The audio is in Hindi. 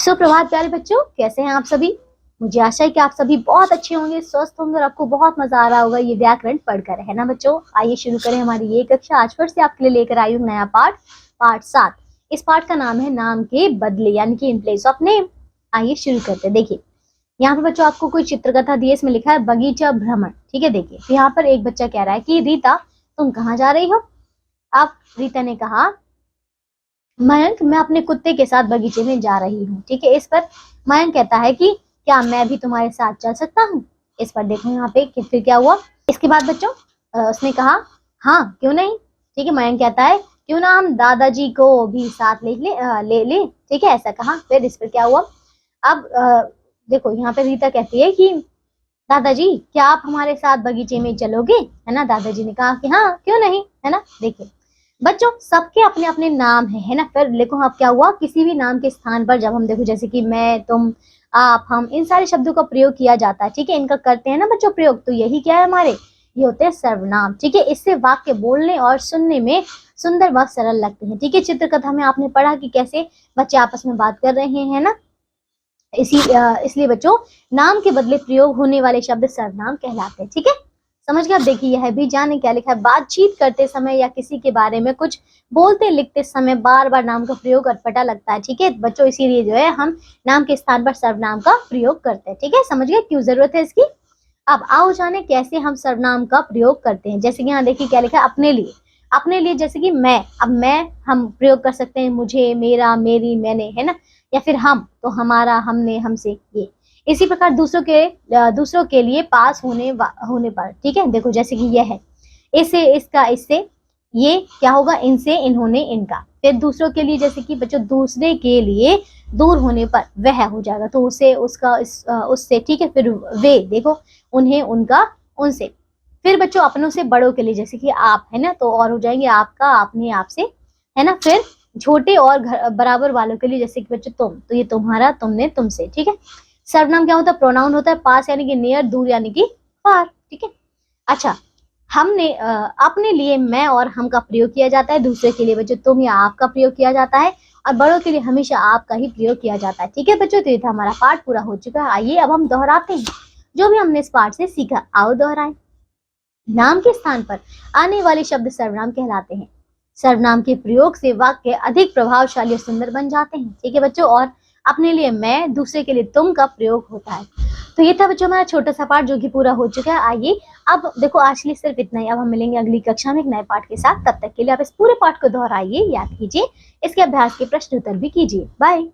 सुप्रभात प्यारे बच्चों, कैसे हैं आप सभी। मुझे आशा है कि आप सभी बहुत अच्छे होंगे, स्वस्थ होंगे और आपको बहुत मजा आ रहा होगा ये व्याकरण पढ़कर, है ना बच्चों। आइए शुरू करें हमारी ये कक्षा। आज फिर से आपके लिए लेकर आई हूँ नया पाठ 7। इस पाठ का नाम है नाम के बदले, यानी कि इन प्लेस ऑफ नेम। आइए शुरू करते हैं। देखिए यहाँ पे बच्चों आपको कोई चित्रकथा दी है, इसमें लिखा है बगीचा भ्रमण। ठीक है, देखिए तो यहाँ पर एक बच्चा कह रहा है कि रीता तुम कहाँ जा रही हो। अब रीता ने कहा मयंक मैं अपने कुत्ते के साथ बगीचे में जा रही हूँ। ठीक है, इस पर मयंक कहता है कि क्या मैं भी तुम्हारे साथ चल सकता हूँ। इस पर देखो यहाँ पे कि फिर क्या हुआ। इसके बाद बच्चों उसने कहा हाँ क्यों नहीं। ठीक है, मयंक कहता है क्यों ना हम दादाजी को भी साथ ले। ठीक है, ऐसा कहा। फिर इस पर क्या हुआ। अब देखो यहाँ पे रीता कहती है कि दादाजी क्या आप हमारे साथ बगीचे में चलोगे, है ना। दादाजी ने कहा कि हाँ क्यों नहीं, है ना। देखिए बच्चों सबके अपने अपने नाम है ना। फिर देखो अब क्या हुआ, किसी भी नाम के स्थान पर जब हम देखो जैसे कि मैं, तुम, आप, हम, इन सारे शब्दों का प्रयोग किया जाता है। ठीक है, इनका करते हैं ना बच्चों प्रयोग, तो यही क्या है हमारे, ये होते हैं सर्वनाम। ठीक है, इससे वाक्य बोलने और सुनने में सुंदर व सरल लगते हैं। ठीक है, चित्रकथा में आपने पढ़ा कि कैसे बच्चे आपस में बात कर रहे हैं ना। इसलिए बच्चों नाम के बदले प्रयोग होने वाले शब्द सर्वनाम कहलाते हैं। ठीक है, समझ गए। अब देखिए यह भी जाने क्या लिखा है। बातचीत करते समय या किसी के बारे में कुछ बोलते लिखते समय बार बार नाम का प्रयोग अटपटा लगता है। ठीक है बच्चों, इसीलिए जो है हम नाम के स्थान पर सर्वनाम का प्रयोग करते हैं। ठीक है, समझ गए क्यों जरूरत है इसकी। अब आओ जाने कैसे हम सर्वनाम का प्रयोग करते हैं। जैसे कि यहाँ देखिए क्या लिखा है, अपने लिए। अपने लिए जैसे कि मैं, अब मैं हम प्रयोग कर सकते हैं मुझे, मेरा, मेरी, मैंने, है ना। या फिर हम तो हमारा, हमने, हमसे, ये। इसी प्रकार दूसरों के लिए पास होने पर। ठीक है, देखो जैसे कि यह है, इससे, इसका, इससे, ये क्या होगा, इनसे, इन्होंने, इनका। फिर दूसरों के लिए जैसे कि बच्चों दूसरे के लिए दूर होने पर वह हो जाएगा, तो उसे, उसका, उससे। ठीक है, फिर वे देखो उन्हें, उनका, उनसे। फिर बच्चों अपनों से बड़ों के लिए जैसे कि आप, है ना, तो और हो जाएंगे आपका, आपने, आपसे, है ना। फिर छोटे और बराबर वालों के लिए जैसे कि बच्चों तुम, तो ये तुम्हारा, तुमने, तुमसे। ठीक है, सर्वनाम क्या होता है, प्रोनाउन होता है, पास यानी कि नियर, दूर यानी कि फार। ठीक है, अच्छा हमने अपने लिए मैं और हम का प्रयोग किया जाता है, दूसरे के लिए बच्चों तुम या आप का प्रयोग किया जाता है, और बड़ों के लिए हमेशा आप का ही प्रयोग किया जाता है। ठीक है बच्चों, तो ये था हमारा पाठ पूरा हो चुका है। आइए अब हम दोहराते हैं जो भी हमने इस पाठ से सीखा। आओ दोहराएं। नाम के स्थान पर आने वाले शब्द सर्वनाम कहलाते हैं। सर्वनाम के प्रयोग से वाक्य अधिक प्रभावशाली और सुंदर बन जाते हैं। ठीक है बच्चों, और अपने लिए मैं, दूसरे के लिए तुम का प्रयोग होता है। तो ये था बच्चों हमारा छोटा सा पाठ जो कि पूरा हो चुका है। आइए अब देखो आज के लिए सिर्फ इतना ही। अब हम मिलेंगे अगली कक्षा में एक नए पाठ के साथ। तब तक के लिए आप इस पूरे पाठ को दोहराइए, याद कीजिए, इसके अभ्यास के प्रश्न उत्तर भी कीजिए। बाय।